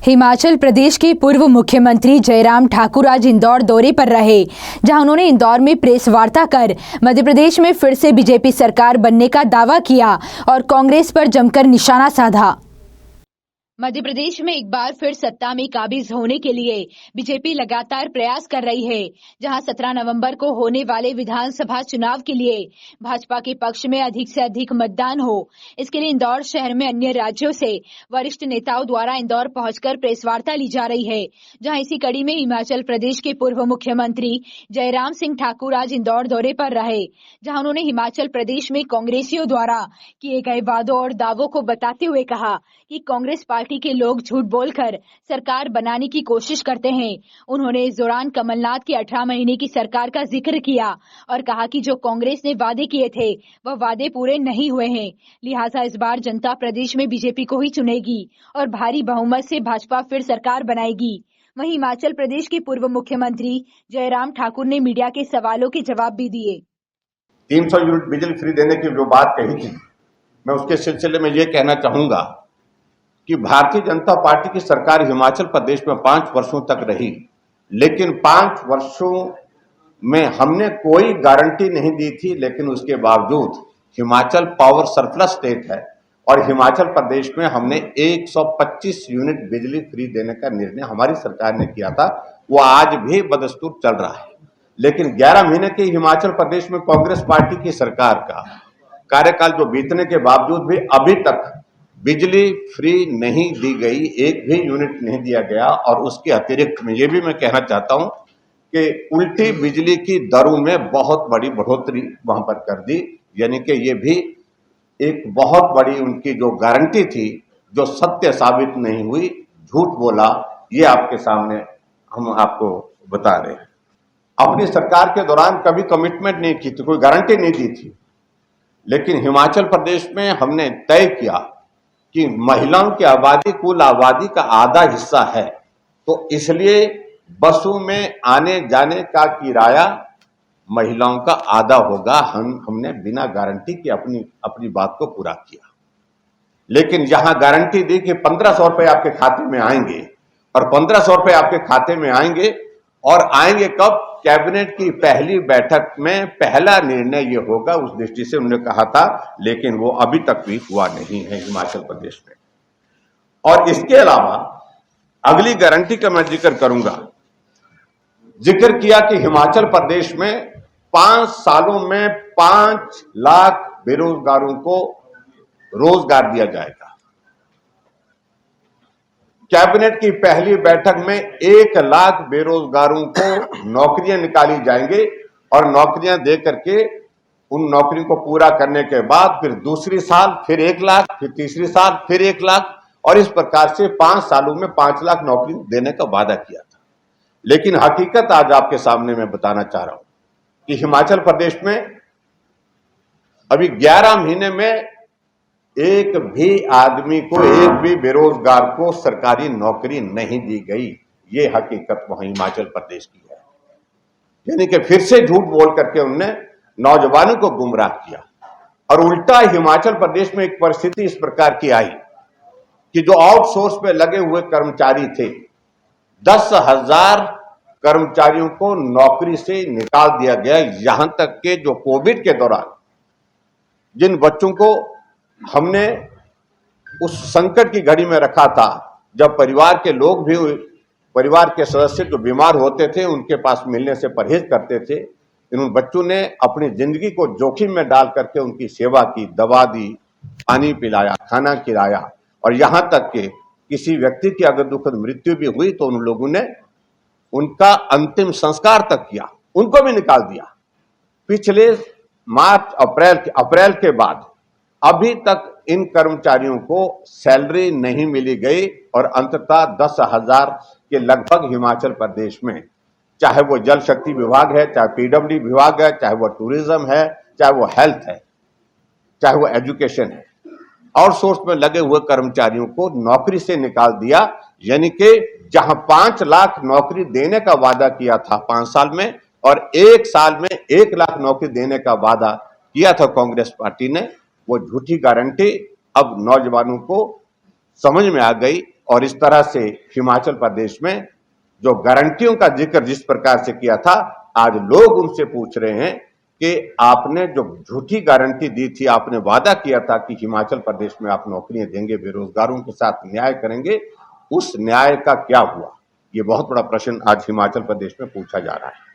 हिमाचल प्रदेश के पूर्व मुख्यमंत्री जयराम ठाकुर आज इंदौर दौरे पर रहे, जहां उन्होंने इंदौर में प्रेस वार्ता कर मध्य प्रदेश में फिर से बीजेपी सरकार बनने का दावा किया और कांग्रेस पर जमकर निशाना साधा। मध्य प्रदेश में एक बार फिर सत्ता में काबिज होने के लिए बीजेपी लगातार प्रयास कर रही है, जहां 17 नवंबर को होने वाले विधानसभा चुनाव के लिए भाजपा के पक्ष में अधिक से अधिक मतदान हो, इसके लिए इंदौर शहर में अन्य राज्यों से वरिष्ठ नेताओं द्वारा इंदौर पहुंचकर प्रेस वार्ता ली जा रही है। जहां इसी कड़ी में हिमाचल प्रदेश के पूर्व मुख्यमंत्री जयराम सिंह ठाकुर आज इंदौर दौरे पर रहे, जहां उन्होंने हिमाचल प्रदेश में कांग्रेसियों द्वारा किए गए वादों और दावों को बताते हुए कहा कि कांग्रेस पार्टी के लोग झूठ बोलकर सरकार बनाने की कोशिश करते हैं। उन्होंने इस दौरान कमलनाथ की 18 महीने की सरकार का जिक्र किया और कहा कि जो कांग्रेस ने वादे किए थे वह वादे पूरे नहीं हुए हैं, लिहाजा इस बार जनता प्रदेश में बीजेपी को ही चुनेगी और भारी बहुमत से भाजपा फिर सरकार बनाएगी। वहीं हिमाचल प्रदेश के पूर्व मुख्यमंत्री जयराम ठाकुर ने मीडिया के सवालों के जवाब भी दिए। 300 यूनिट बिजली फ्री देने की जो बात कही थी, मैं उसके सिलसिले में ये कहना चाहूंगा कि भारतीय जनता पार्टी की सरकार हिमाचल प्रदेश में 5 वर्षों तक रही, लेकिन 5 वर्षों में हमने कोई गारंटी नहीं दी थी। लेकिन उसके बावजूद हिमाचल पावर सरप्लस स्टेट है और हिमाचल प्रदेश में हमने 125 यूनिट बिजली फ्री देने का निर्णय हमारी सरकार ने किया था। वो आज भी बदस्तूर चल रहा है। लेकिन 11 महीने के हिमाचल प्रदेश में कांग्रेस पार्टी की सरकार का कार्यकाल जो बीतने के बावजूद भी अभी तक बिजली फ्री नहीं दी गई, एक भी यूनिट नहीं दिया गया। और उसके अतिरिक्त में ये भी मैं कहना चाहता हूं कि उल्टी बिजली की दरों में बहुत बड़ी बढ़ोतरी वहां पर कर दी, यानी कि ये भी एक बहुत बड़ी उनकी जो गारंटी थी जो सत्य साबित नहीं हुई, झूठ बोला। ये आपके सामने हम आपको बता रहे हैं। अपनी सरकार के दौरान कभी कमिटमेंट नहीं की थी, कोई गारंटी नहीं दी थी, लेकिन हिमाचल प्रदेश में हमने तय किया कि महिलाओं की आबादी कुल आबादी का आधा हिस्सा है, तो इसलिए बसों में आने जाने का किराया महिलाओं का आधा होगा। हमने बिना गारंटी के अपनी बात को पूरा किया। लेकिन यहां गारंटी दी कि 1500 रुपए आपके खाते में आएंगे, और 1500 रुपए आपके खाते में आएंगे, और आएंगे कब? कैबिनेट की पहली बैठक में पहला निर्णय ये होगा, उस दृष्टि से उन्होंने कहा था। लेकिन वो अभी तक भी हुआ नहीं है हिमाचल प्रदेश में। और इसके अलावा अगली गारंटी का मैं जिक्र करूंगा। जिक्र किया कि हिमाचल प्रदेश में 5 सालों में 5 लाख बेरोजगारों को रोजगार दिया जाएगा। कैबिनेट की पहली बैठक में 1 लाख बेरोजगारों को नौकरियां निकाली जाएंगी, और नौकरियां दे करके उन नौकरियों को पूरा करने के बाद फिर दूसरी साल फिर 1 लाख, फिर तीसरी साल फिर 1 लाख, और इस प्रकार से 5 सालों में 5 लाख नौकरी देने का वादा किया था। लेकिन हकीकत आज आपके सामने मैं बताना चाह रहा हूं कि हिमाचल प्रदेश में अभी 11 महीने में एक भी आदमी को, एक भी बेरोजगार को सरकारी नौकरी नहीं दी गई। ये हकीकत वहां हिमाचल प्रदेश की है। यानी कि फिर से झूठ बोल करके उन्होंने नौजवानों को गुमराह किया। और उल्टा हिमाचल प्रदेश में एक परिस्थिति इस प्रकार की आई कि जो आउटसोर्स पे लगे हुए कर्मचारी थे, 10,000 कर्मचारियों को नौकरी से निकाल दिया गया। यहां तक के जो कोविड के दौरान जिन बच्चों को हमने उस संकट की घड़ी में रखा था, जब परिवार के लोग भी, परिवार के सदस्य जो बीमार होते थे उनके पास मिलने से परहेज करते थे, इन बच्चों ने अपनी जिंदगी को जोखिम में डाल करके उनकी सेवा की, दवा दी, पानी पिलाया, खाना खिलाया। और यहां तक कि किसी व्यक्ति की अगर दुखद मृत्यु भी हुई तो उन लोगों ने उनका अंतिम संस्कार तक किया, उनको भी निकाल दिया। पिछले मार्च अप्रैल के बाद अभी तक इन कर्मचारियों को सैलरी नहीं मिली गई, और अंततः 10,000 के लगभग हिमाचल प्रदेश में, चाहे वो जल शक्ति विभाग है, चाहे पीडब्ल्यूडी विभाग है, चाहे वो टूरिज्म है, चाहे वो हेल्थ है, चाहे वो एजुकेशन है, आउटसोर्स में लगे हुए कर्मचारियों को नौकरी से निकाल दिया। यानी कि जहां 5 लाख नौकरी देने का वादा किया था 5 साल में, और 1 साल में 1 लाख नौकरी देने का वादा किया था कांग्रेस पार्टी ने, वो झूठी गारंटी अब नौजवानों को समझ में आ गई और इस तरह से हिमाचल प्रदेश में जो गारंटियों का जिक्र जिस प्रकार से किया था, आज लोग उनसे पूछ रहे हैं कि आपने जो झूठी गारंटी दी थी, आपने वादा किया था कि हिमाचल प्रदेश में आप नौकरियां देंगे, बेरोजगारों के साथ न्याय करेंगे, उस न्याय का क्या हुआ? ये बहुत बड़ा प्रश्न आज हिमाचल प्रदेश में पूछा जा रहा है।